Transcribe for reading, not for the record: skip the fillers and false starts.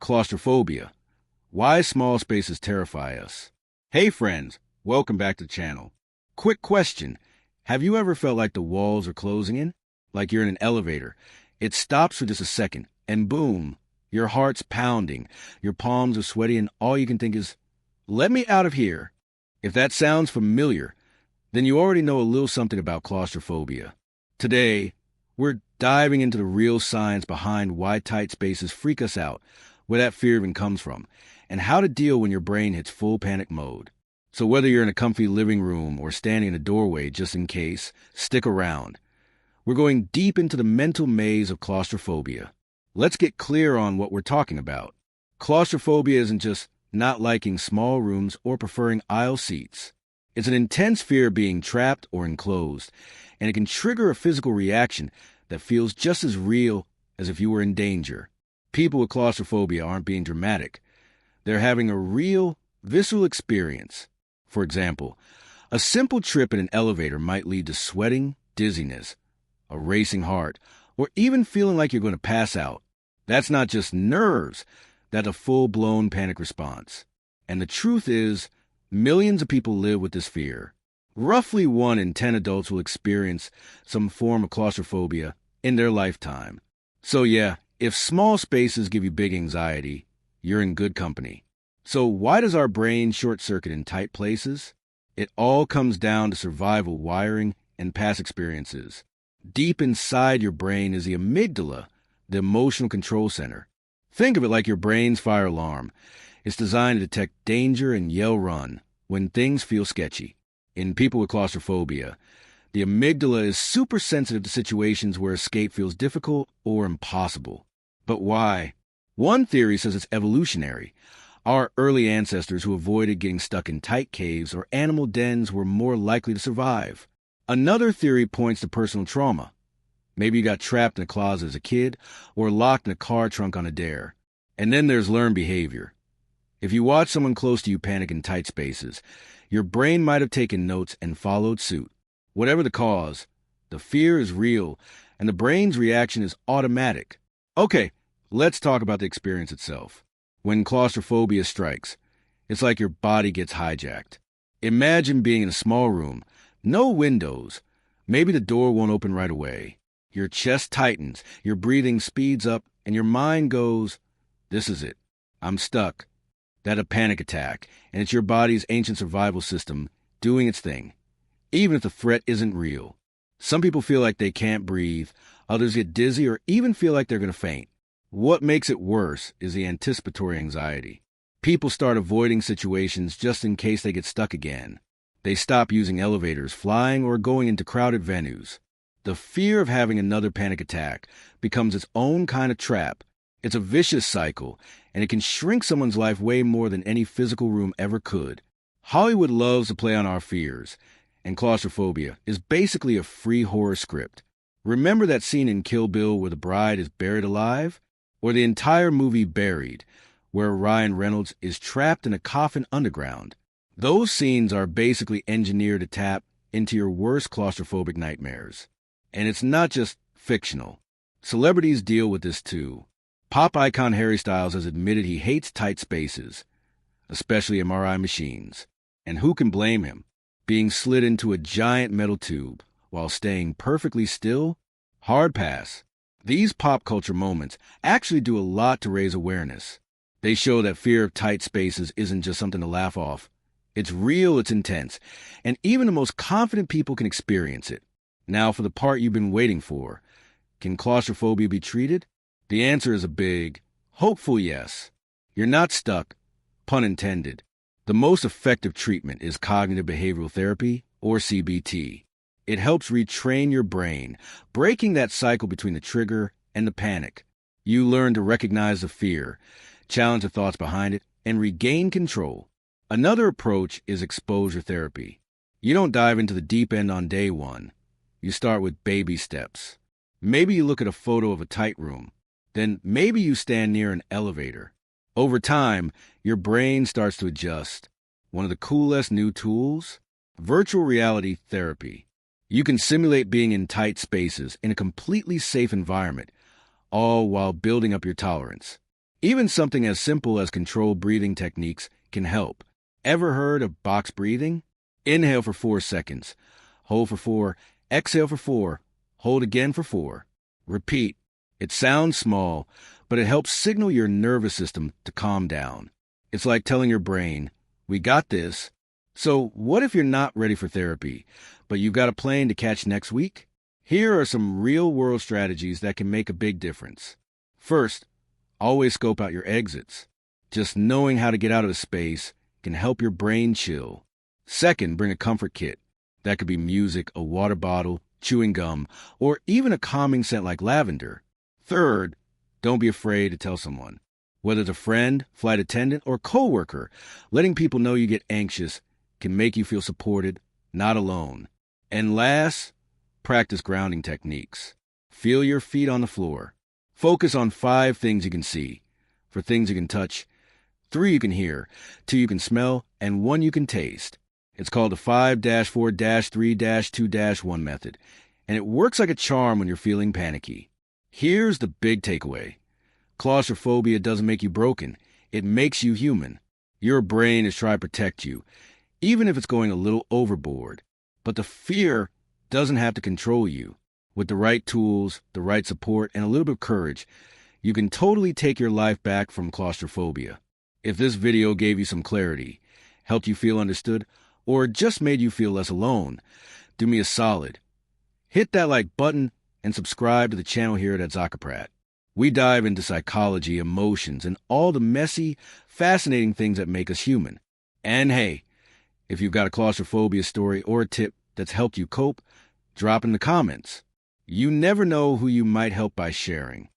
Claustrophobia. Why small spaces terrify us. Hey friends, welcome back to the channel. Quick question. Have you ever felt like the walls are closing in? Like you're in an elevator. It stops for just a second, and boom, your heart's pounding, your palms are sweaty, and all you can think is, let me out of here. If that sounds familiar, then you already know a little something about claustrophobia. Today, we're diving into the real science behind why tight spaces freak us out, where that fear even comes from, and how to deal when your brain hits full panic mode. So whether you're in a comfy living room or standing in a doorway just in case, stick around. We're going deep into the mental maze of claustrophobia. Let's get clear on what we're talking about. Claustrophobia isn't just not liking small rooms or preferring aisle seats. It's an intense fear of being trapped or enclosed, and it can trigger a physical reaction that feels just as real as if you were in danger. People with claustrophobia aren't being dramatic. They're having a real, visceral experience. For example, a simple trip in an elevator might lead to sweating, dizziness, a racing heart, or even feeling like you're going to pass out. That's not just nerves, that's a full-blown panic response. And the truth is, millions of people live with this fear. Roughly 1 in 10 adults will experience some form of claustrophobia in their lifetime. So yeah, if small spaces give you big anxiety, you're in good company. So why does our brain short-circuit in tight places? It all comes down to survival wiring and past experiences. Deep inside your brain is the amygdala, the emotional control center. Think of it like your brain's fire alarm. It's designed to detect danger and yell run when things feel sketchy. In people with claustrophobia, the amygdala is super sensitive to situations where escape feels difficult or impossible. But why? One theory says it's evolutionary. Our early ancestors who avoided getting stuck in tight caves or animal dens were more likely to survive. Another theory points to personal trauma. Maybe you got trapped in a closet as a kid or locked in a car trunk on a dare. And then there's learned behavior. If you watch someone close to you panic in tight spaces, your brain might have taken notes and followed suit. Whatever the cause, the fear is real, and the brain's reaction is automatic. Okay, let's talk about the experience itself. When claustrophobia strikes, it's like your body gets hijacked. Imagine being in a small room, no windows. Maybe the door won't open right away. Your chest tightens, your breathing speeds up, and your mind goes, this is it. I'm stuck. That's a panic attack, and it's your body's ancient survival system doing its thing, even if the threat isn't real. Some people feel like they can't breathe, others get dizzy or even feel like they're going to faint. What makes it worse is the anticipatory anxiety. People start avoiding situations just in case they get stuck again. They stop using elevators, flying, or going into crowded venues. The fear of having another panic attack becomes its own kind of trap. It's a vicious cycle, and it can shrink someone's life way more than any physical room ever could. Hollywood loves to play on our fears, and claustrophobia is basically a free horror script. Remember that scene in Kill Bill where the bride is buried alive? Or the entire movie Buried, where Ryan Reynolds is trapped in a coffin underground? Those scenes are basically engineered to tap into your worst claustrophobic nightmares. And it's not just fictional. Celebrities deal with this too. Pop icon Harry Styles has admitted he hates tight spaces, especially MRI machines. And who can blame him? Being slid into a giant metal tube while staying perfectly still? Hard pass. These pop culture moments actually do a lot to raise awareness. They show that fear of tight spaces isn't just something to laugh off. It's real, it's intense, and even the most confident people can experience it. Now for the part you've been waiting for. Can claustrophobia be treated? The answer is a big, hopeful yes. You're not stuck, pun intended. The most effective treatment is cognitive behavioral therapy, or CBT. It helps retrain your brain, breaking that cycle between the trigger and the panic. You learn to recognize the fear, challenge the thoughts behind it, and regain control. Another approach is exposure therapy. You don't dive into the deep end on day one. You start with baby steps. Maybe you look at a photo of a tight room. Then maybe you stand near an elevator. Over time, your brain starts to adjust. One of the coolest new tools? Virtual reality therapy. You can simulate being in tight spaces in a completely safe environment, all while building up your tolerance. Even something as simple as controlled breathing techniques can help. Ever heard of box breathing? Inhale for 4 seconds. Hold for 4. Exhale for 4. Hold again for 4. Repeat. It sounds small, but it helps signal your nervous system to calm down. It's like telling your brain, we got this. So what if you're not ready for therapy, but you've got a plane to catch next week? Here are some real-world strategies that can make a big difference. First, always scope out your exits. Just knowing how to get out of a space can help your brain chill. Second, bring a comfort kit. That could be music, a water bottle, chewing gum, or even a calming scent like lavender. Third, don't be afraid to tell someone. Whether it's a friend, flight attendant, or coworker, letting people know you get anxious can make you feel supported, not alone. And last, practice grounding techniques. Feel your feet on the floor. Focus on 5 things you can see. For things you can touch, 3 you can hear, 2 you can smell, and 1 you can taste. It's called the 5-4-3-2-1 method, and it works like a charm when you're feeling panicky. Here's the big takeaway. Claustrophobia doesn't make you broken. It makes you human. Your brain is trying to protect you, even if it's going a little overboard. But the fear doesn't have to control you. With the right tools, the right support, and a little bit of courage, you can totally take your life back from claustrophobia. If this video gave you some clarity, helped you feel understood, or just made you feel less alone, do me a solid. Hit that like button and subscribe to the channel here at Zacaprat. We dive into psychology, emotions, and all the messy, fascinating things that make us human. And hey, if you've got a claustrophobia story or a tip that's helped you cope, drop in the comments. You never know who you might help by sharing.